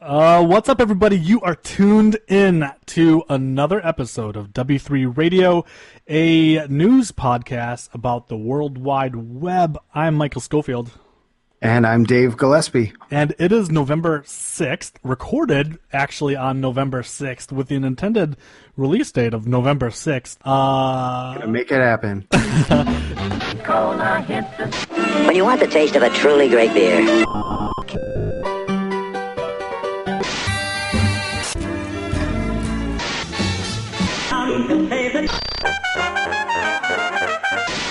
What's up, everybody? You are tuned in to another episode of W3 Radio, a news podcast about the World Wide Web. I'm Michael Schofield. And I'm Dave Gillhespy. And it is November 6th, recorded actually on November 6th, with the intended release date of November 6th. Gonna make it happen. When you want the taste of a truly great beer.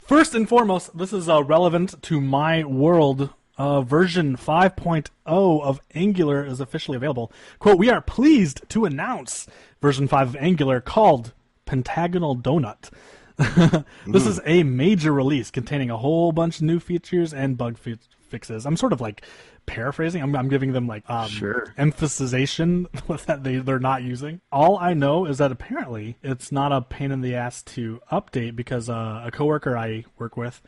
First and foremost, this is relevant to my world. Version 5.0 of Angular is officially available. Quote, we are pleased to announce version 5 of Angular called Pentagonal Donut. This is a major release containing a whole bunch of new features and bug fixes. I'm sort of like paraphrasing. I'm giving them like emphasization that they're not using. All I know is that apparently it's not a pain in the ass to update because a coworker I work with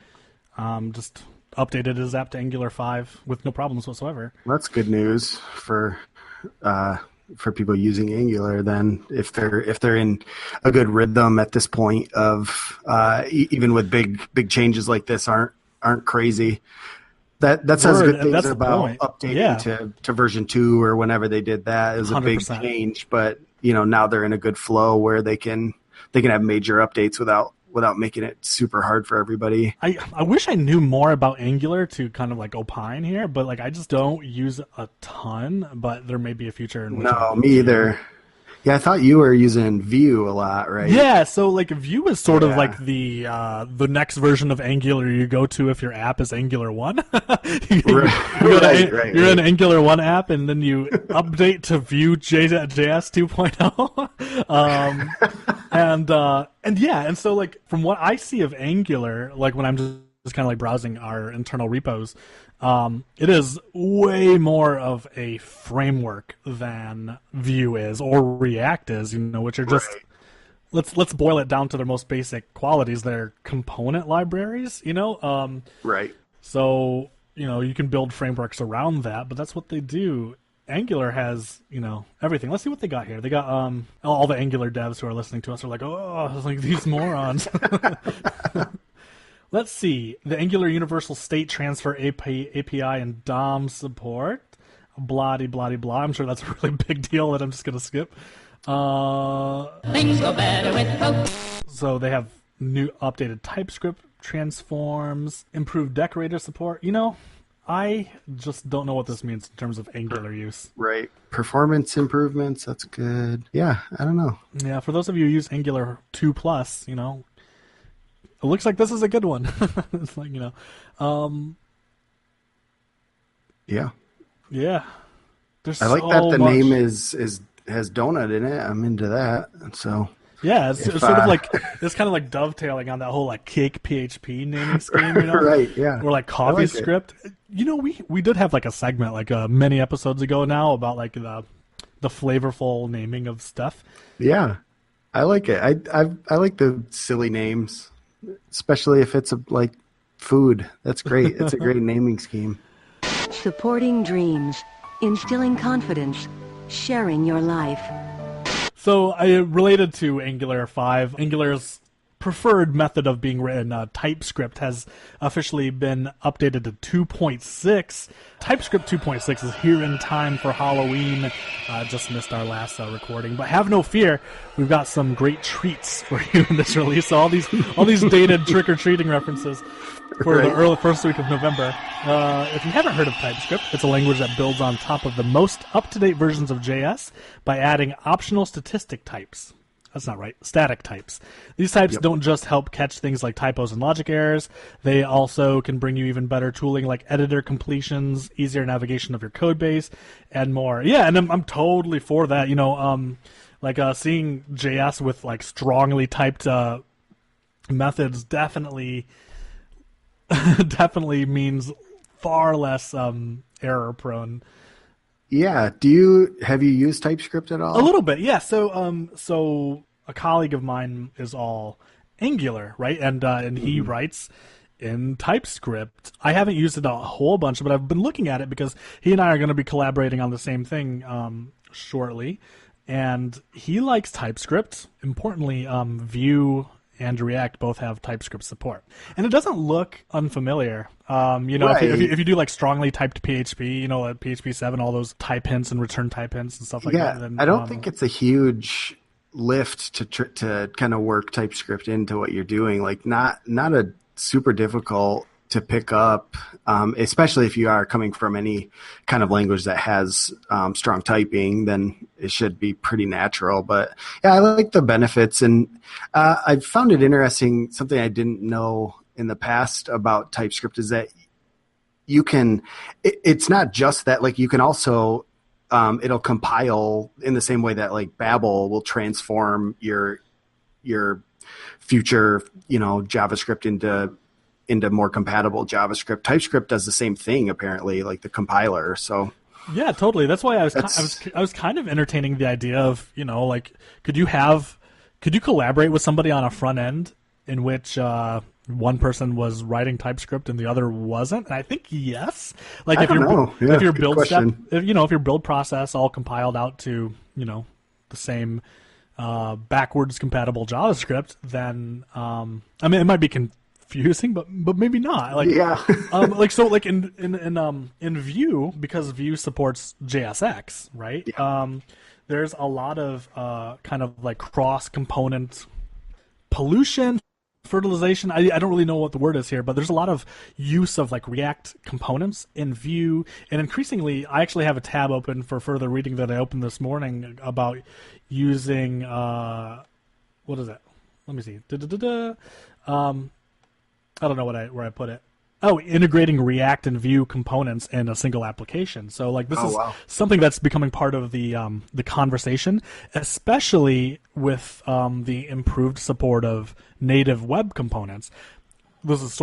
just updated his app to Angular 5 with no problems whatsoever. That's good news for people using Angular. Then, if they're in a good rhythm at this point of even with big changes like this aren't crazy. That says good things about updating to version 2 or whenever they did that. It was a 100%. Big change, but now they're in a good flow where they can have major updates without making it super hard for everybody. I wish I knew more about Angular to kind of like opine here, but like I just don't use it a ton, but there may be a future in which me either. Yeah, I thought you were using Vue a lot, right? Yeah, so like Vue is sort of like the next version of Angular you go to if your app is Angular 1. You're an Angular 1 app, and then you update to Vue.js 2.0. And so like from what I see of Angular, like when I'm just kind of like browsing our internal repos, it is way more of a framework than Vue is or React is, which are just let's boil it down to their most basic qualities. They're component libraries, Right. So, you can build frameworks around that, but that's what they do. Angular has, everything. Let's see what they got here. They got all the Angular devs who are listening to us are like, oh, like these morons. Let's see. The Angular Universal State Transfer API and DOM support. Blah-de-blah-de-blah. I'm sure that's a really big deal that I'm just going to skip. Things go better with Coke. So they have new updated TypeScript transforms, improved decorator support. I just don't know what this means in terms of Angular use. Right. Performance improvements, that's good. Yeah, I don't know. Yeah, for those of you who use Angular 2+, it looks like this is a good one. It's like, yeah. Yeah. I like that the name has donut in it. I'm into that. So yeah, it's sort of like it's kind of like dovetailing on that whole like cake PHP naming scheme, Right, yeah. Or like CoffeeScript. We did have like a segment like many episodes ago now about like the flavorful naming of stuff. Yeah. I like it. I like the silly names. Especially if it's like food. That's great. It's a great naming scheme. Supporting dreams, instilling confidence, sharing your life. So I related to Angular 5. Angular's preferred method of being written, TypeScript, has officially been updated to 2.6. TypeScript 2.6 is here in time for Halloween. Just missed our last recording, but have no fear, we've got some great treats for you in this release. So all these dated trick-or-treating references for the early first week of November. If you haven't heard of TypeScript, it's a language that builds on top of the most up-to-date versions of JS by adding optional statistic types. That's not right. Static types. These types don't just help catch things like typos and logic errors. They also can bring you even better tooling like editor completions, easier navigation of your code base, and more. Yeah, and I'm totally for that. Seeing JS with like strongly typed methods definitely means far less error prone. Yeah. Have you used TypeScript at all? A little bit, yeah. So a colleague of mine is all Angular, right? And he writes in TypeScript. I haven't used it a whole bunch, but I've been looking at it because he and I are going to be collaborating on the same thing shortly. And he likes TypeScript. Importantly, Vue and React both have TypeScript support. And it doesn't look unfamiliar. Right. If you do like strongly typed PHP, like PHP 7, all those type hints and return type hints and stuff like that. Then, I don't think it's a huge lift to kind of work TypeScript into what you're doing. Like not a super difficult to pick up, especially if you are coming from any kind of language that has strong typing, then it should be pretty natural. But yeah, I like the benefits, and I found it interesting. Something I didn't know in the past about TypeScript is that you can, it's not just that, like you can also, it'll compile in the same way that like Babel will transform your future, JavaScript into more compatible JavaScript. TypeScript does the same thing apparently, like the compiler. So yeah, totally. That's why I was kind of entertaining the idea of, like could you collaborate with somebody on a front end in which one person was writing TypeScript and the other wasn't? And I think yes. Like if your build step, if your build process all compiled out to, the same backwards compatible JavaScript, then it might be confusing, but maybe not. Like yeah. In Vue, because Vue supports JSX, right? Yeah. There's a lot of kind of like cross component pollution, fertilization. I don't really know what the word is here, but there's a lot of use of like React components in Vue, and increasingly, I actually have a tab open for further reading that I opened this morning about using what is it? Let me see. I don't know where I put it. Oh, integrating React and Vue components in a single application. So like this is something that's becoming part of the conversation, especially with the improved support of native web components. This is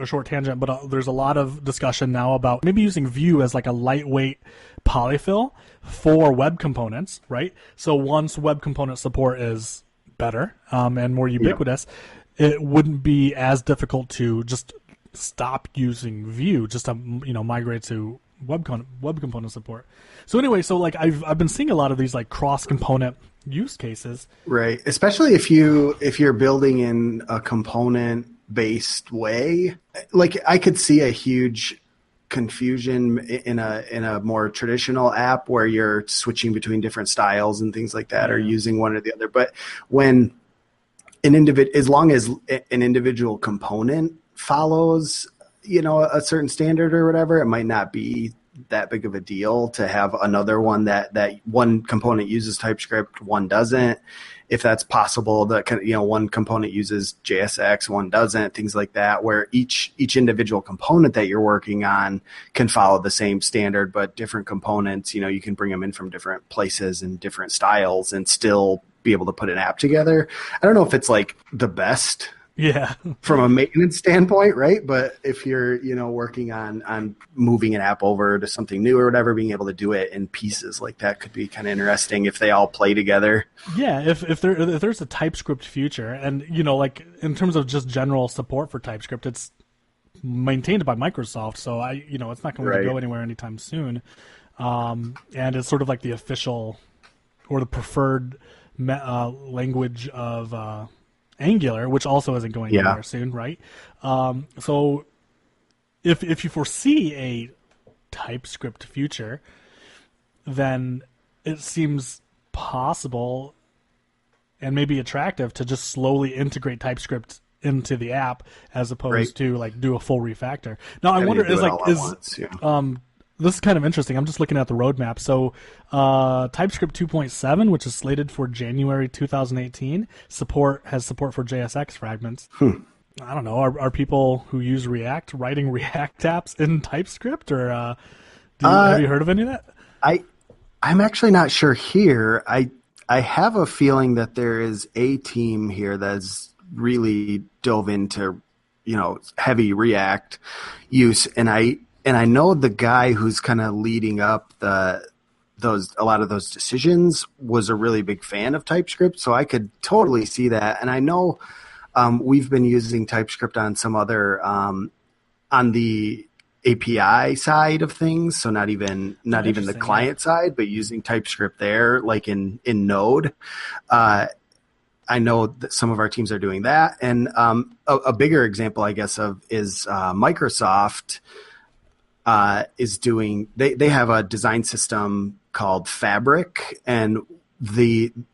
a short tangent, but there's a lot of discussion now about maybe using Vue as like a lightweight polyfill for web components, right? So once web component support is better and more ubiquitous, it wouldn't be as difficult to just stop using Vue, just to migrate to web component support. So anyway, so like I've been seeing a lot of these like cross component use cases, right? Especially if you're building in a component based way. Like I could see a huge confusion in a more traditional app where you're switching between different styles and things like that, or using one or the other. But when as long as an individual component follows, a certain standard or whatever, it might not be that big of a deal to have another one that one component uses TypeScript, one doesn't. If that's possible, that one component uses JSX, one doesn't, things like that, where each individual component that you're working on can follow the same standard, but different components, you can bring them in from different places and different styles and still be able to put an app together. I don't know if it's like the best from a maintenance standpoint, right? But if you're, working on moving an app over to something new or whatever, being able to do it in pieces like that could be kind of interesting if they all play together. Yeah, if there's a TypeScript future, and like in terms of just general support for TypeScript, it's maintained by Microsoft, so it's not going to go anywhere anytime soon. And it's sort of like the official or the preferred language of Angular, which also isn't going anywhere soon, right? So if you foresee a TypeScript future, then it seems possible and maybe attractive to just slowly integrate TypeScript into the app as opposed to like do a full refactor. Now I wonder this is kind of interesting. I'm just looking at the roadmap. So TypeScript 2.7, which is slated for January 2018, has support for JSX fragments. I don't know. Are people who use React writing React apps in TypeScript, or have you heard of any of that? I'm actually not sure here. I have a feeling that there is a team here that's really dove into heavy React use, and I know the guy who's kind of leading up a lot of those decisions was a really big fan of TypeScript, so I could totally see that. And I know we've been using TypeScript on some other on the API side of things, so not even the client side, but using TypeScript there, like in Node. I know that some of our teams are doing that, and a bigger example, I guess, is Microsoft is doing. They have a design system called Fabric, and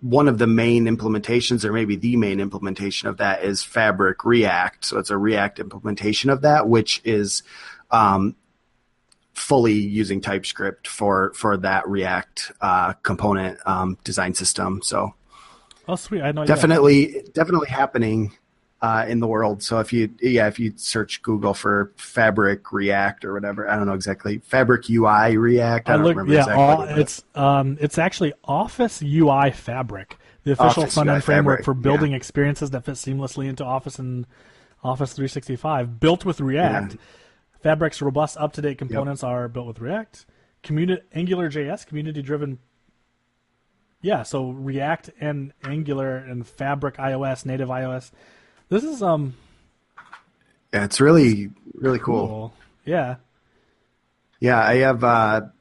one of the main implementations, or maybe the main implementation of that, is Fabric React. So it's a React implementation of that, which is fully using TypeScript for that React component design system. So, oh sweet, I know. Definitely happening in the world. So if you search Google for Fabric React or whatever, I don't know exactly, Fabric UI React. I don't remember exactly. It's actually Office UI Fabric, the official front-end framework for building experiences that fit seamlessly into Office and Office 365, built with React. Yeah. Fabric's robust, up-to-date components are built with React. AngularJS, community-driven. Yeah, so React and Angular and Fabric iOS, native iOS. This is yeah, it's really really cool. Yeah. Yeah, I have a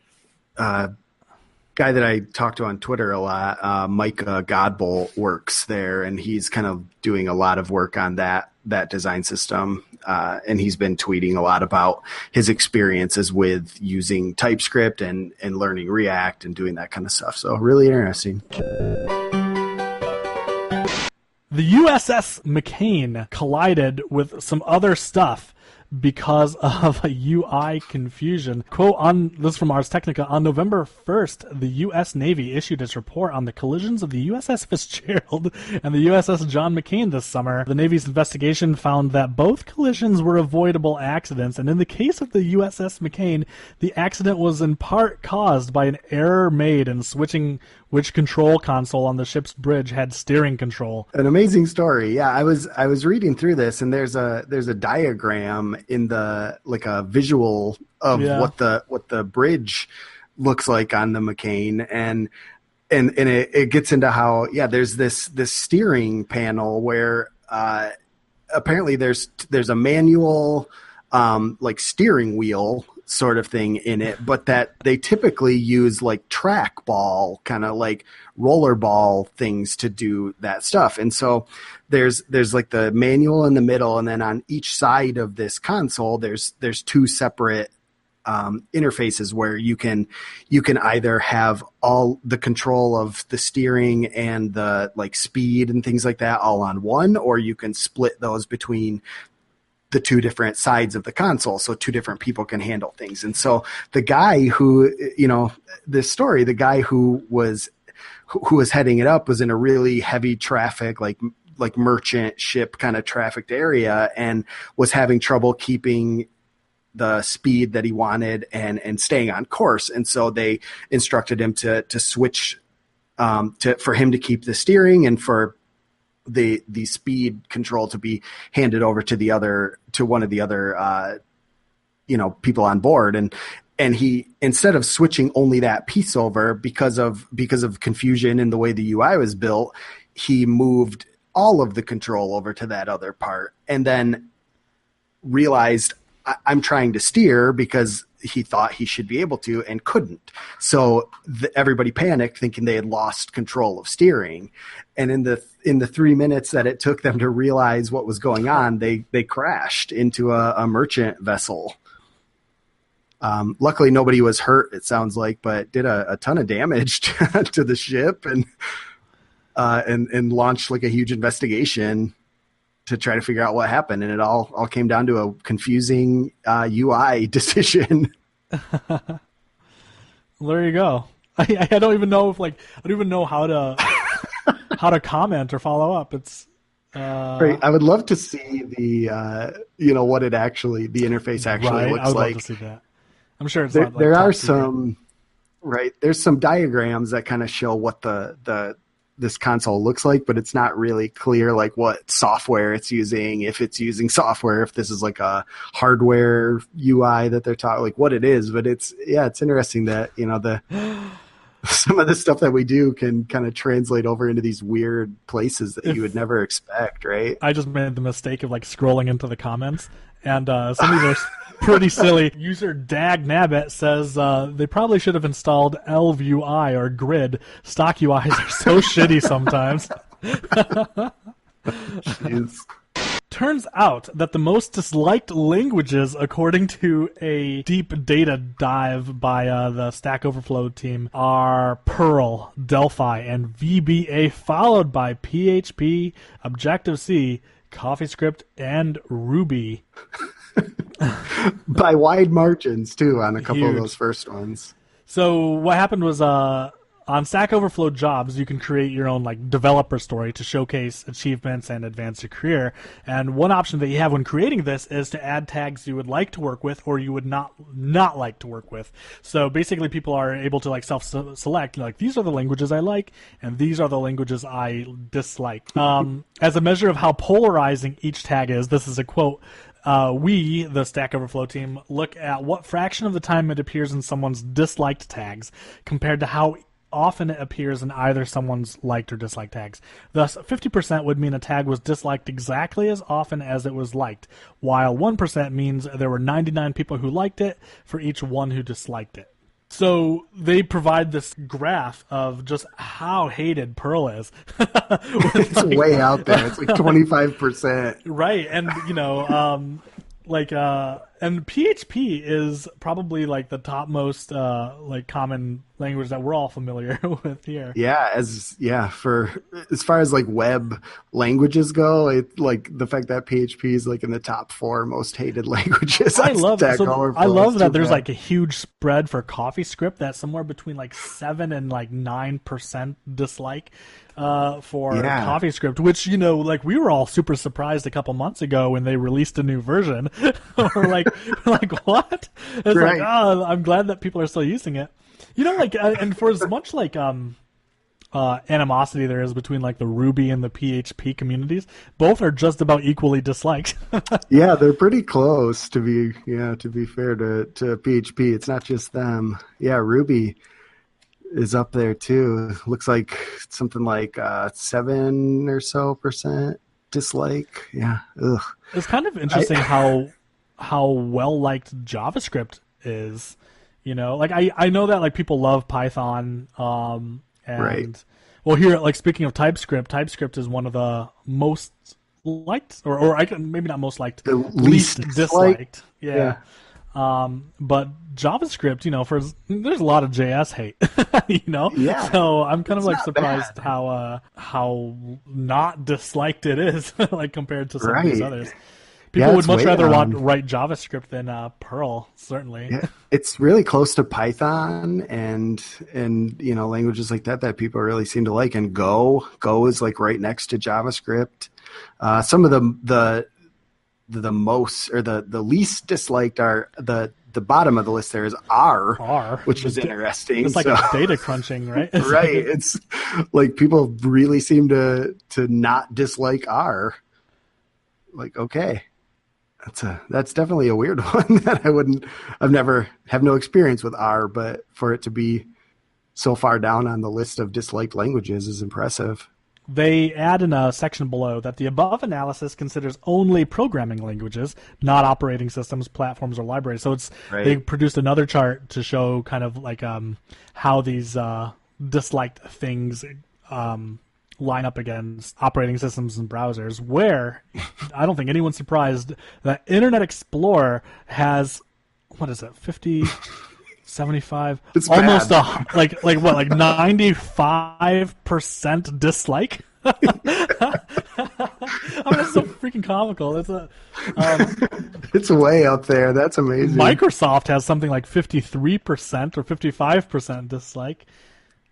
guy that I talk to on Twitter a lot, Mike Godbolt, works there, and he's kind of doing a lot of work on that design system, and he's been tweeting a lot about his experiences with using TypeScript and learning React and doing that kind of stuff. So really interesting. The U.S.S. McCain collided with some other stuff because of a UI confusion. Quote, this is from Ars Technica, on November 1st, the U.S. Navy issued its report on the collisions of the U.S.S. Fitzgerald and the U.S.S. John McCain this summer. The Navy's investigation found that both collisions were avoidable accidents, and in the case of the U.S.S. McCain, the accident was in part caused by an error made in switching which control console on the ship's bridge had steering control. An amazing story. Yeah, I was reading through this, and there's a diagram in the, like a visual of what the bridge looks like on the McCain, and it gets into how there's this steering panel where apparently there's a manual like steering wheel sort of thing in it, but that they typically use like trackball, kind of like rollerball things to do that stuff. And so there's like the manual in the middle, and then on each side of this console there's two separate interfaces where you can either have all the control of the steering and the like speed and things like that all on one, or you can split those between the two different sides of the console, so two different people can handle things. And so the guy who, the guy who was heading it up was in a really heavy traffic, like merchant ship kind of trafficked area, and was having trouble keeping the speed that he wanted and staying on course. And so they instructed him to switch for him to keep the steering, and for the speed control to be handed over to one of the other people on board. And he, instead of switching only that piece over because of confusion in the way the UI was built, he moved all of the control over to that other part, and then realized, I'm trying to steer, because he thought he should be able to and couldn't. So everybody panicked, thinking they had lost control of steering. And in the 3 minutes that it took them to realize what was going on, they crashed into a merchant vessel. Luckily, nobody was hurt, it sounds like, but did a ton of damage to the ship, and launched like a huge investigation to try to figure out what happened. And it all came down to a confusing UI decision. There you go. I don't even know I don't even know how to comment or follow up. It's right. I would love to see the what the interface actually looks like. I would love to see that. I'm sure it's there are some right. There's some diagrams that kind of show what this console looks like, but it's not really clear like what software it's using, if it's using software, if this is like a hardware UI that they're talking, like what it is. But it's interesting that some of the stuff that we do can kind of translate over into these weird places that you would never expect, right? I just made the mistake of like scrolling into the comments, and some of these are pretty silly. User Dagnabbit says they probably should have installed LVUI or Grid. Stock UIs are so shitty sometimes. Jeez. Turns out that the most disliked languages, according to a deep data dive by the Stack Overflow team, are Perl, Delphi, and VBA, followed by PHP, Objective-C, CoffeeScript, and Ruby. By wide margins, too, on a couple Huge. of those first ones. So what happened was on Stack Overflow jobs, you can create your own like developer story to showcase achievements and advance your career. And one option that you have when creating this is to add tags you would like to work with or you would not like to work with. So basically, people are able to like self-select, like these are the languages I like and these are the languages I dislike. As a measure of how polarizing each tag is, this is a quote. We, the Stack Overflow team, look at what fraction of the time it appears in someone's disliked tags compared to how often it appears in either someone's liked or disliked tags. Thus, 50% would mean a tag was disliked exactly as often as it was liked, while 1% means there were 99 people who liked it for each one who disliked it. So they provide this graph of just how hated Perl is. It's like, way out there. It's like 25%. Right, and and PHP is probably like the top most common language that we're all familiar with here. Yeah, as far as like web languages go, like the fact that PHP is like in the top 4 most hated languages. I love that there's bad. like a huge spread for CoffeeScript that's somewhere between like 7 and like 9% dislike for CoffeeScript, which like we were all super surprised a couple months ago when they released a new version. we're like what? It's right. like, oh, I'm glad that people are still using it. And for as much like animosity there is between like the Ruby and the PHP communities, both are just about equally disliked. Yeah, they're pretty close to be fair to PHP. It's not just them. Yeah, Ruby is up there too. Looks like something like 7 or so percent dislike. Yeah. Ugh. It's kind of interesting how well liked JavaScript is. Like I know that like people love Python, and right. Well, here, like speaking of TypeScript is one of the most liked, or I can maybe not most liked, the least disliked. Yeah. But JavaScript, there's a lot of JS hate, Yeah. So I'm kind of like surprised bad. how not disliked it is, like compared to some of these others. People Yeah, would much rather down. write JavaScript than Perl, certainly. Yeah, it's really close to Python and languages like that people really seem to like. And Go is like right next to JavaScript. Some of the most or the least disliked are the bottom of the list. There is R, which is interesting. It's like a data crunching, right? Right. It's like people really seem to not dislike R. Like, okay. That's definitely a weird one that have no experience with R, but for it to be so far down on the list of disliked languages is impressive. They add in a section below that the above analysis considers only programming languages, not operating systems, platforms, or libraries. So they produced another chart to show kind of like how these disliked things line up against operating systems and browsers, where I don't think anyone's surprised that Internet Explorer has, 50, 75, it's almost bad. like 95% dislike. I mean, it's so freaking comical. It's way out there. That's amazing. Microsoft has something like 53% or 55% dislike.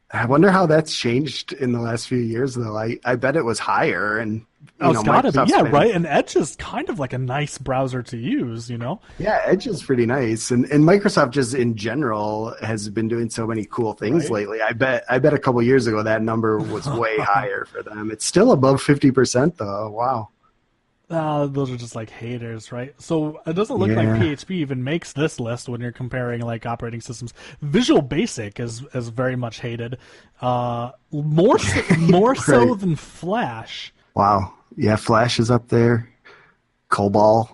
I wonder how that's changed in the last few years, though. I bet it was higher, and it's gotta be, right. And Edge is kind of like a nice browser to use, Yeah, Edge is pretty nice, and Microsoft just in general has been doing so many cool things lately. I bet a couple years ago that number was way higher for them. It's still above 50%, though. Wow. Those are just like haters, right? So it doesn't look like PHP even makes this list when you're comparing like operating systems. Visual Basic is very much hated, more so than Flash. Wow, yeah, Flash is up there. COBOL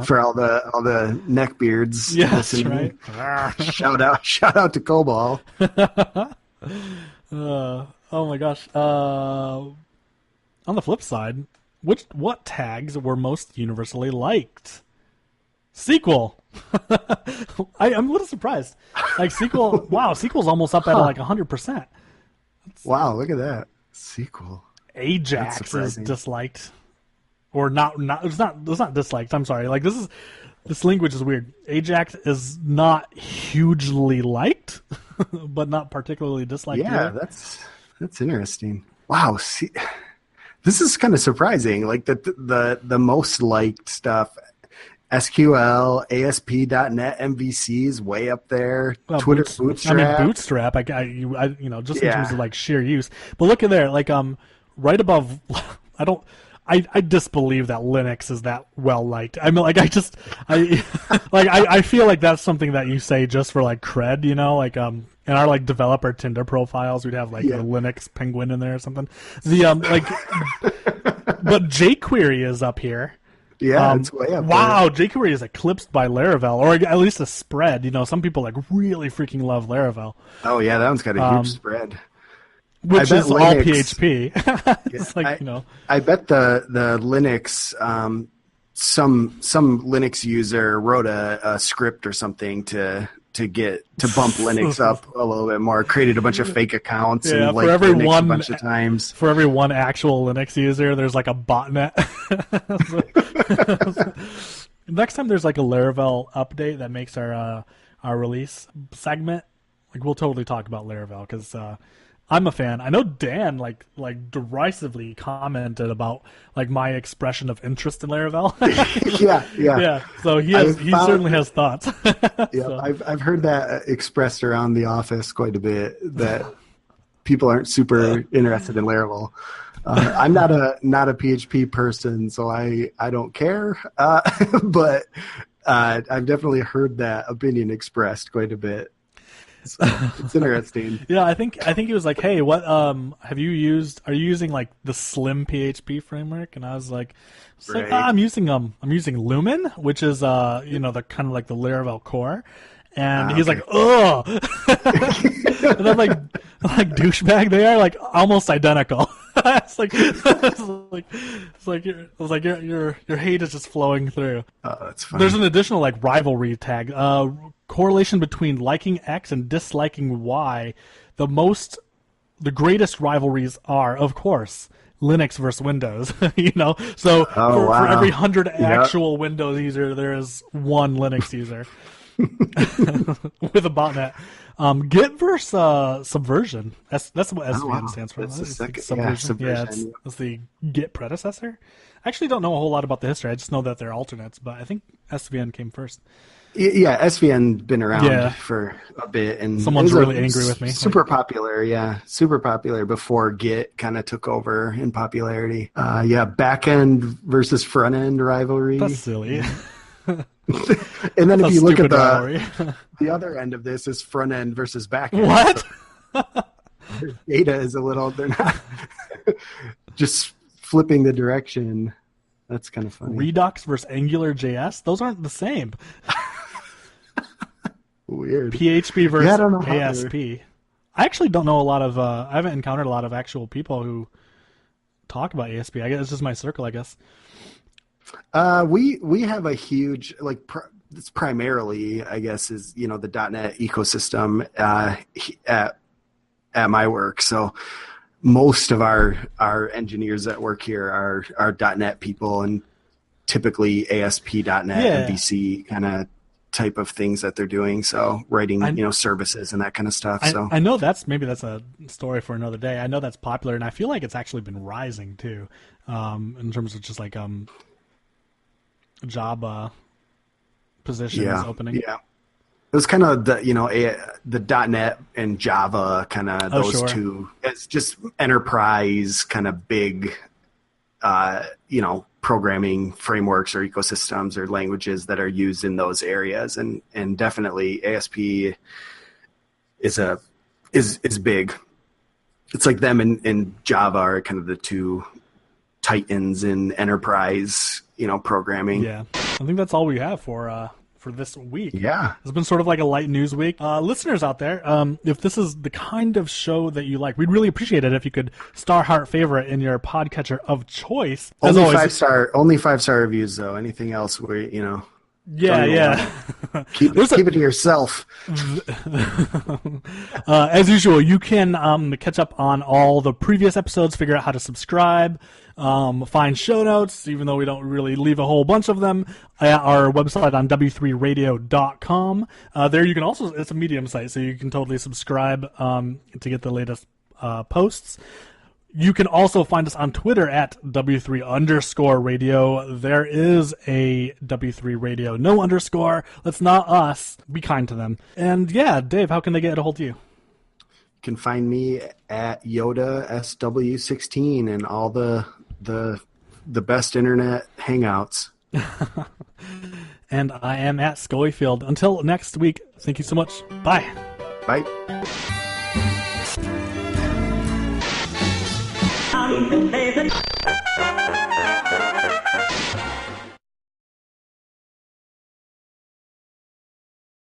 for all the neckbeards. Yeah, that's right. Shout out to COBOL. Oh my gosh. On the flip side, what tags were most universally liked? SQL. I'm a little surprised. Like SQL, wow, SQL's almost up at like 100%. Wow, look at that. SQL. Ajax is disliked. Or not it's not disliked. I'm sorry. Like this language is weird. Ajax is not hugely liked, but not particularly disliked. Yeah, either. That's interesting. Wow, see, this is kind of surprising. Like the most liked stuff, SQL, ASP.NET, MVC is way up there. Well, Twitter Bootstrap. I mean, Bootstrap. I just in terms of like sheer use. But look at there, like right above. I disbelieve that Linux is that well liked. I mean, like I feel like that's something that you say just for like cred, you know, like in our like developer Tinder profiles, we'd have like a Linux penguin in there or something. But jQuery is up here. Yeah, it's way up wow, there. jQuery is eclipsed by Laravel, or at least a spread. You know, some people like really freaking love Laravel. Oh yeah, that one's got a huge spread. Which is all PHP. It's like, you know. I bet the Linux, some Linux user wrote a script or something to bump Linux up a little bit more, created a bunch of fake accounts and like Linux a bunch of times. For every one actual Linux user, there's like a botnet. Next time there's like a Laravel update that makes our release segment, like we'll totally talk about Laravel because I'm a fan. I know Dan like derisively commented about like my expression of interest in Laravel. yeah. So he certainly has thoughts. Yeah, so. I've heard that expressed around the office quite a bit that people aren't super interested in Laravel. I'm not a PHP person, so I don't care. But I've definitely heard that opinion expressed quite a bit. So it's interesting. Yeah, I think he was like, "Hey, what have you used? Are you using like the Slim PHP framework?" And I was like, I'm using Lumen, which is the kind of like the Laravel core. And he's like, "Ugh," and I'm like douchebag. They are like almost identical. It's like your hate is just flowing through. Oh, that's funny. There's an additional like rivalry tag. Correlation between liking X and disliking Y. The greatest rivalries are, of course, Linux versus Windows. You know, so for every 100 actual Windows user, there is one Linux user. With a botnet. Git versus Subversion. That's what SVN stands for. That's the second, Subversion. Yeah, it's the Git predecessor. I actually don't know a whole lot about the history. I just know that they're alternates, but I think SVN came first. Yeah, SVN's been around for a bit, and someone's really angry with me. Super popular before Git kind of took over in popularity. Back end versus front end rivalry. That's silly. And then if you look at the other end of this is front end versus back end. What? So data is they're not just flipping the direction. That's kind of funny. Redux versus Angular JS? Those aren't the same. Weird. PHP versus ASP. I actually don't know a lot of I haven't encountered a lot of actual people who talk about ASP. I guess it's just my circle, I guess. We have a huge it's primarily, I guess, is the .NET ecosystem at my work. So most of our engineers that work here are .NET people, and typically ASP.NET MVC kind of type of things that they're doing. So writing services and that kind of stuff. I know that's a story for another day. I know that's popular, and I feel like it's actually been rising too, in terms of just like job positions opening. Yeah, it was kind of the .NET and Java kind of those two. It's just enterprise kind of big programming frameworks or ecosystems or languages that are used in those areas. And definitely ASP is big. It's like them and Java are kind of the two titans in enterprise, programming. Yeah. I think that's all we have for this week. Yeah. It's been sort of like a light news week. Listeners out there, if this is the kind of show that you like, we'd really appreciate it if you could star heart favorite in your podcatcher of choice. Only 5-star reviews though. Anything else where, Yeah. Keep it to yourself. As usual, you can catch up on all the previous episodes, figure out how to subscribe, find show notes, even though we don't really leave a whole bunch of them, at our website on w3radio.com. There you can also, it's a Medium site, so you can totally subscribe to get the latest posts. You can also find us on Twitter at W3_radio. There is a W3 radio, no underscore. That's not us. Be kind to them. And yeah, Dave, how can they get a hold of you? You can find me at Yoda SW16 and all the best internet hangouts. And I am at Schofield. Until next week, thank you so much. Bye. Bye.